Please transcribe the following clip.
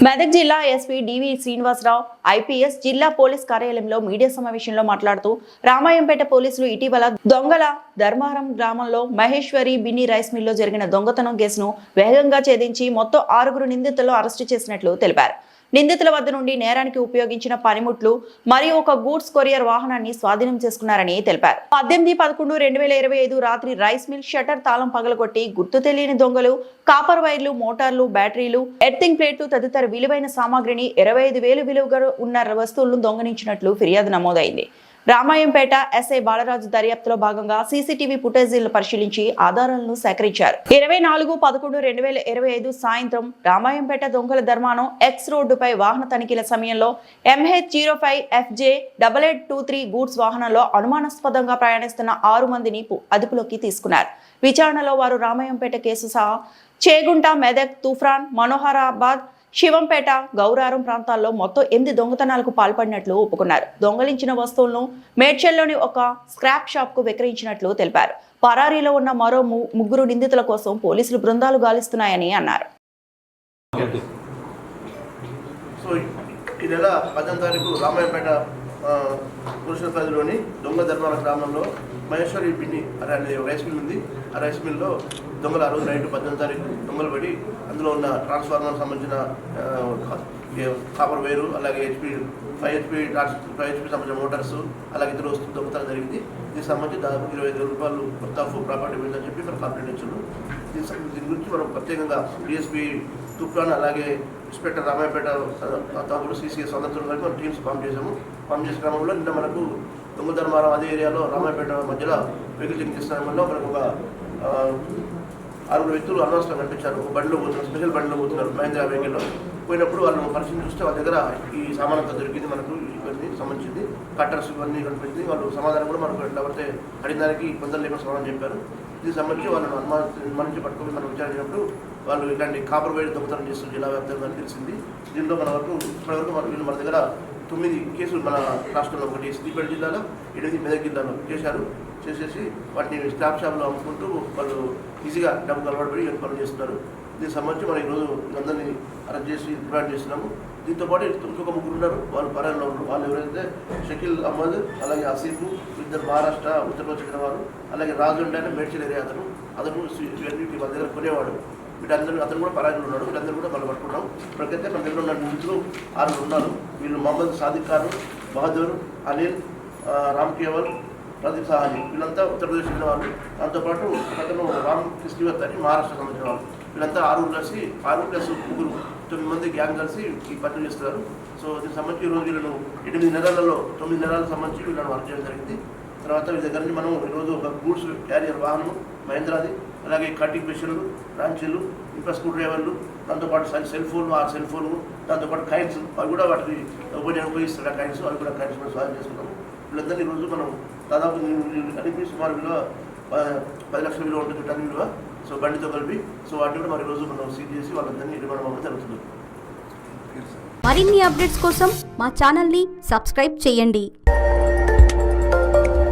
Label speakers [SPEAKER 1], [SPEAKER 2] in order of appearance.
[SPEAKER 1] మెదక్ జిల్లా ఎస్పీ డివి శ్రీనివాసరావు ఐపీఎస్ జిల్లా పోలీస్ కార్యాలయంలో మీడియా సమావేశంలో మాట్లాడుతూ రామాయంపేట పోలీసులు ఇటీవల దొంగల ధర్మారం గ్రామంలో మహేశ్వరి బిన్ని రైస్ మిల్లో జరిగిన దొంగతనం కేసును వేగంగా ఛేదించి మొత్తం 6 నిందితులను అరెస్టు చేసినట్లు తెలిపారు. నిందితుల వద్ద నుండి నేరానికి ఉపయోగించిన పనిముట్లు మరియు ఒక గూడ్స్ కొరియర్ వాహనాన్ని స్వాధీనం చేసుకున్నారని తెలిపారు. 18/11/2025 రాత్రి రైస్ మిల్ షట్టర్ తాళం పగలగొట్టి గుర్తు తెలియని దొంగలు కాపర్ వైర్లు, మోటార్లు, బ్యాటరీలు, ఎర్తింగ్ ప్లేట్లు తదితర విలువైన సామాగ్రిని 25,000 విలువగా ఉన్న వస్తువులను దొంగలించినట్లు ఫిర్యాదు నమోదైంది. రామాయంపేట ఎస్ఐ బాలరాజు దర్యాప్తులో భాగంగా సీసీటీవీ ఫుటేజీలను పరిశీలించి ఆధారాలను సేకరించారు. 24/11/2025 సాయంత్రం రామాయంపేట దొంగల ధర్మానం ఎక్స్ రోడ్డుపై వాహన తనిఖీల సమయంలో MH05FJ8823 గూడ్స్ వాహనంలో అనుమానాస్పదంగా ప్రయాణిస్తున్న 6 మందిని అదుపులోకి తీసుకున్నారు. విచారణలో వారు రామాయంపేట కేసు సహా చేగుంట, మెదక్, తూఫ్రాన్, మనోహరాబాద్, శివంపేట, గౌరారం ప్రాంతాల్లో మొత్తం 8 దొంగతనాలకు పాల్పడినట్లు ఒప్పుకున్నారు. దొంగలించిన వస్తువులను మేడ్చల్లోని ఒక స్క్రాప్ షాప్ కు విక్రయించినట్లు తెలిపారు. పరారీలో ఉన్న మరో 3 నిందితుల కోసం పోలీసులు బృందాలు గాలిస్తున్నాయని అన్నారు.
[SPEAKER 2] ఈ నెల 10వ తారీఖు రామాయంపేట పురుషపల్లిలోని దొంగ ధర్మాల గ్రామంలో మహేశ్వరి బిన్ని అనే రైస్ మిల్ ఉంది. ఆ రైస్ మిల్లో దొంగలు ఆ రోజు నైట్ 10వ తారీఖు దొంగలు పడి అందులో ఉన్న ట్రాన్స్ఫార్మర్ సంబంధించిన కాపర్ వైరు, అలాగే 5 HP సంబంధించిన మోటార్స్, అలాగే ఇతర వస్తువులు దొంగతనం జరిగింది. దీనికి సంబంధించి దాదాపు 25,000 రూపాయలు కొత్త ప్రాపర్టీ పోయిందని చెప్పి మనం కంప్లైంట్ ఇచ్చారు. దీని గురించి మనం ప్రత్యేకంగా డిఎస్పీ తూప్రాన్, అలాగే ఇన్స్పెక్టర్ రామాయపేట కూడా CCS అందరితో కలిపి మనం టీమ్స్ ఫామ్ చేసాము. ఫామ్ చేసే క్రమంలో నిన్న మనకు దొంగ ధర్మారం అదే ఏరియాలో రామాయపేట మధ్యలో వెహికల్ చెక్ చేసిన క్రమంలో మనకు ఒక 6 వ్యక్తులు అనవసరంగా కనిపించారు. ఒక బండిలో పోతున్నారు, స్పెషల్ బండిలో పోతున్నారు. మహేంద్ర వెహికల్లో పోయినప్పుడు వాళ్ళని పరిశీలన చూస్తే వాళ్ళ దగ్గర ఈ సామాన్ అంతా దొరికింది. మనకు ఇవన్నీ సంబంధించింది, కట్టర్స్ ఇవన్నీ కనిపించింది. వాళ్ళు సమాధానం కూడా మనకు ఎట్లా పడితే అడిగిన దానికి కొందరు లేకుండా సమాధానం చెప్పారు. దీనికి సంబంధించి వాళ్ళని అనుమానించి పట్టుకొని మనం విచారించినప్పుడు వాళ్ళు ఇలాంటి కాపర్ వైర్ దొంగతనం చేస్తూ జిల్లా వ్యాప్తంగా తెలిసింది. దీంట్లో ఇప్పటివరకు వీళ్ళు మన దగ్గర 9 కేసులు మన రాష్ట్రంలో, ఒకటి సిద్దిపేట జిల్లాలో, 8 మెదక్ జిల్లాలో చేసేసి వాటిని స్క్రాప్ షాప్లో అమ్ముకుంటూ వాళ్ళు ఈజీగా డబ్బులు అలవాటు పడి పనులు చేస్తున్నారు. దీనికి సంబంధించి మనం ఈరోజు వీళ్ళందరినీ అరెస్ట్ చేసి రిమాండ్ చేస్తున్నాము. దీంతో పాటు ఇంకొక 3 ఉన్నారు, వాళ్ళు పరాయిలో ఉన్నారు. వాళ్ళు ఎవరైతే షకీల్ అహ్మద్, అలాగే ఆసిఫ్, 2 మహారాష్ట్ర, ఉత్తరప్రదేశ్ చెందిన వారు, అలాగే రాజు అంటే మేడ్చల్ ఏరియా అతను ఇవన్నీ మన దగ్గర కొనేవాడు. అతను కూడా పరాయిలో ఉన్నాడు. వీళ్ళందరూ కూడా మనం పట్టుకున్నాం. ఇప్పటికైతే మన దగ్గర ఉన్న నిందితులు 6 ఉన్నారు. వీళ్ళు మొహమ్మద్ సాదిక్ ఖాన్, బహదూర్, అనిల్, రామ్ కేవల్, ప్రదీప్ సాహాని, వీళ్ళంతా ఉత్తరప్రదేశ్ చెందిన వాళ్ళు. దాంతోపాటు అతను రామ్ కృష్ణవత్ అని మహారాష్ట్ర సంబంధించిన వాళ్ళు. వీళ్ళంతా 6 కలిసి 6 + 3 9 మంది గ్యాంగ్ కలిసి ఈ పనులు చేస్తున్నారు. సో దీనికి సంబంధించి ఈరోజు వీళ్ళను 8 నెలలలో 9 నెలలకు సంబంధించి వీళ్ళని వర్క్ చేయడం జరిగింది. తర్వాత వీళ్ళ దగ్గర నుంచి మనం ఈరోజు ఒక గూడ్స్ క్యారియర్ వాహనం మహేంద్రాది, అలాగే కటింగ్ మెషిన్లు, రాంచీలు, ఇంకా స్క్రూ డ్రైవర్లు, దాంతోపాటు సెల్ ఫోన్లు, 6 సెల్ ఫోన్లు, దాంతోపాటు కైన్స్, అవి కూడా వాటిని ఉపయోగిస్తున్న కైన్స్, అవి కూడా కైన్స్ మనం స్వాధీనం చేసుకున్నాము. వీళ్ళందరినీ ఈరోజు మనం దాదాపు అన్నింటి సుమారు విలువ 10 లక్షల విలువ ఉంటుంది టన్ విలువ. సో బండితో కలిపి వాటిని కూడా మరి ఈరోజు మనం సీజ్ చేసి వాళ్ళందరినీ రిమాండ్ అవ్వడం జరుగుతుంది.
[SPEAKER 3] మరిన్ని అప్డేట్స్ కోసం మా ఛానల్ని సబ్స్క్రైబ్ చేయండి.